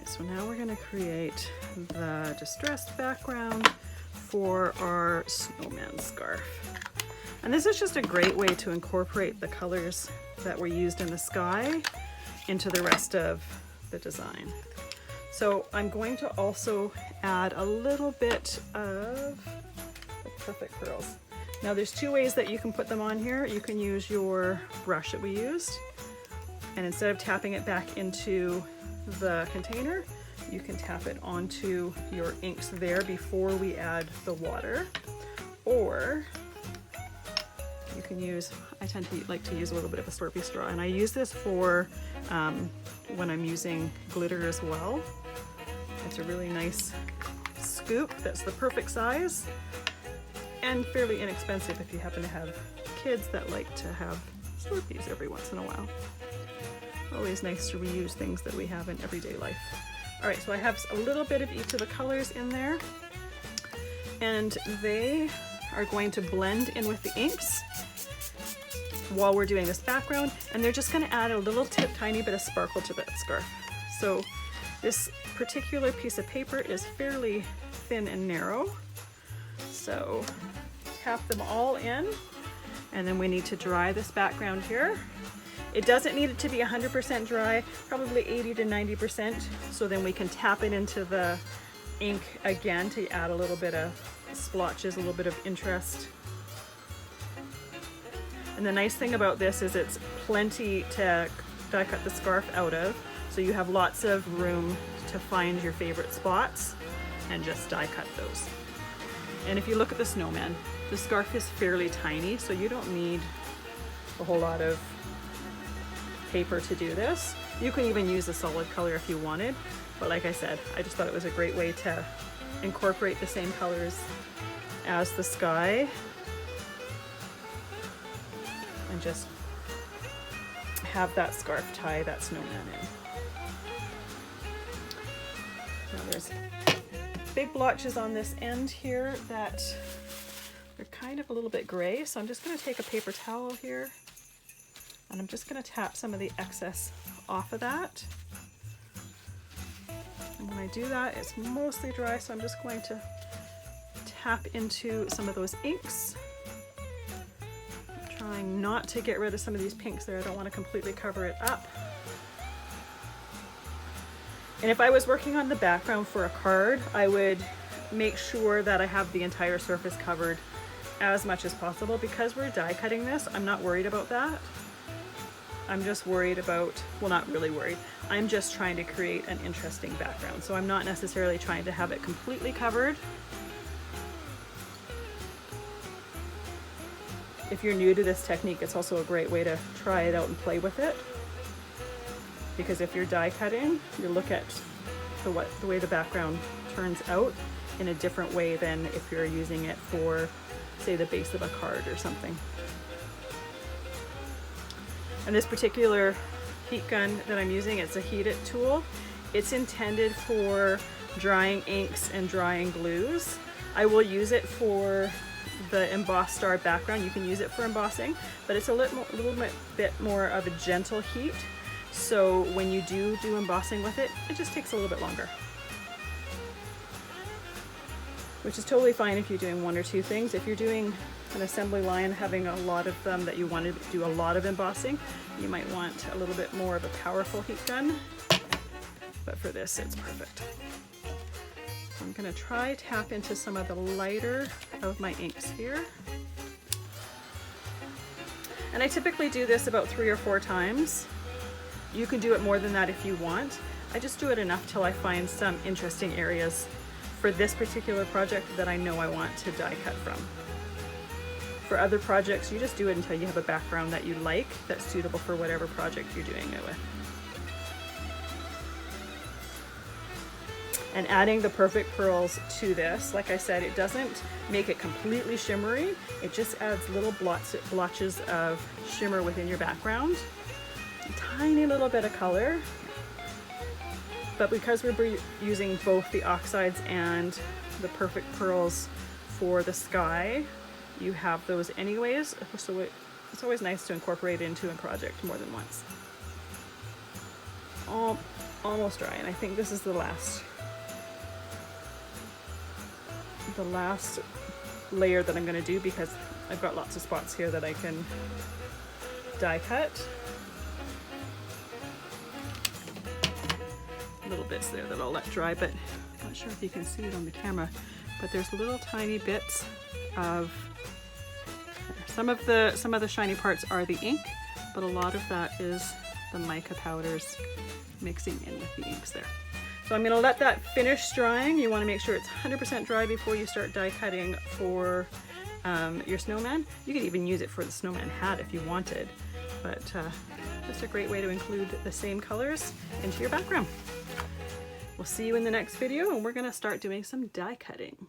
So now we're going to create the distressed background for our snowman scarf. And this is just a great way to incorporate the colors that were used in the sky into the rest of the design. So I'm going to also add a little bit of the Perfect Pearls. Now there's two ways that you can put them on here. You can use your brush that we used, and instead of tapping it back into the container, you can tap it onto your inks there before we add the water. Or you can use, I tend to like to use a little bit of a Slurpee straw, and I use this for when I'm using glitter as well. It's a really nice scoop that's the perfect size and fairly inexpensive if you happen to have kids that like to have Slurpees every once in a while. Always nice to reuse things that we have in everyday life. All right, so I have a little bit of each of the colors in there, and they are going to blend in with the inks while we're doing this background, and they're just going to add a little tiny bit of sparkle to that scarf. So this particular piece of paper is fairly thin and narrow, so tap them all in, and then we need to dry this background here. It doesn't need it to be 100% dry, probably 80 to 90%, so then we can tap it into the ink again to add a little bit of splotches, a little bit of interest. And the nice thing about this is it's plenty to die cut the scarf out of, so you have lots of room to find your favorite spots and just die cut those. And if you look at the snowman, the scarf is fairly tiny, so you don't need a whole lot of paper to do this. You can even use a solid color if you wanted, but like I said, I just thought it was a great way to incorporate the same colors as the sky and just have that scarf tie that snowman in. Now there's big blotches on this end here that are kind of a little bit gray, so I'm just going to take a paper towel here and I'm just going to tap some of the excess off of that. And when I do that, it's mostly dry, so I'm just going to tap into some of those inks. I'm trying not to get rid of some of these pinks there. I don't want to completely cover it up. And if I was working on the background for a card, I would make sure that I have the entire surface covered as much as possible. Because we're die cutting this, I'm not worried about that. I'm just worried about, well, not really worried. I'm just trying to create an interesting background. So I'm not necessarily trying to have it completely covered. If you're new to this technique, it's also a great way to try it out and play with it. Because if you're die cutting, you look at the way the background turns out in a different way than if you're using it for, say, the base of a card or something. And this particular heat gun that I'm using, it's a Heat It tool. It's intended for drying inks and drying glues. I will use it for the embossed star background. You can use it for embossing, but it's a little bit more of a gentle heat. So when you do embossing with it, it just takes a little bit longer. Which is totally fine if you're doing one or two things. If you're doing an assembly line, having a lot of them that you want to do a lot of embossing, you might want a little bit more of a powerful heat gun. But for this, it's perfect. So I'm going to try tap into some of the lighter of my inks here. And I typically do this about 3 or 4 times. You can do it more than that if you want. I just do it enough till I find some interesting areas for this particular project that I know I want to die cut from. For other projects, you just do it until you have a background that you like, that's suitable for whatever project you're doing it with. And adding the Perfect Pearls to this, like I said, it doesn't make it completely shimmery. It just adds little blotches of shimmer within your background. A tiny little bit of color. But because we're using both the oxides and the Perfect Pearls for the sky, you have those anyways, so it's always nice to incorporate it into a project more than once. almost dry, and I think this is the last layer that I'm going to do, because I've got lots of spots here that I can die cut. Little bits there that I'll let dry, but I'm not sure if you can see it on the camera, but there's little tiny bits of, some of the shiny parts are the ink, but a lot of that is the mica powders mixing in with the inks there. So I'm gonna let that finish drying. You wanna make sure it's 100% dry before you start die cutting for your snowman. You could even use it for the snowman hat if you wanted, but just a great way to include the same colors into your background. We'll see you in the next video, and we're gonna start doing some die cutting.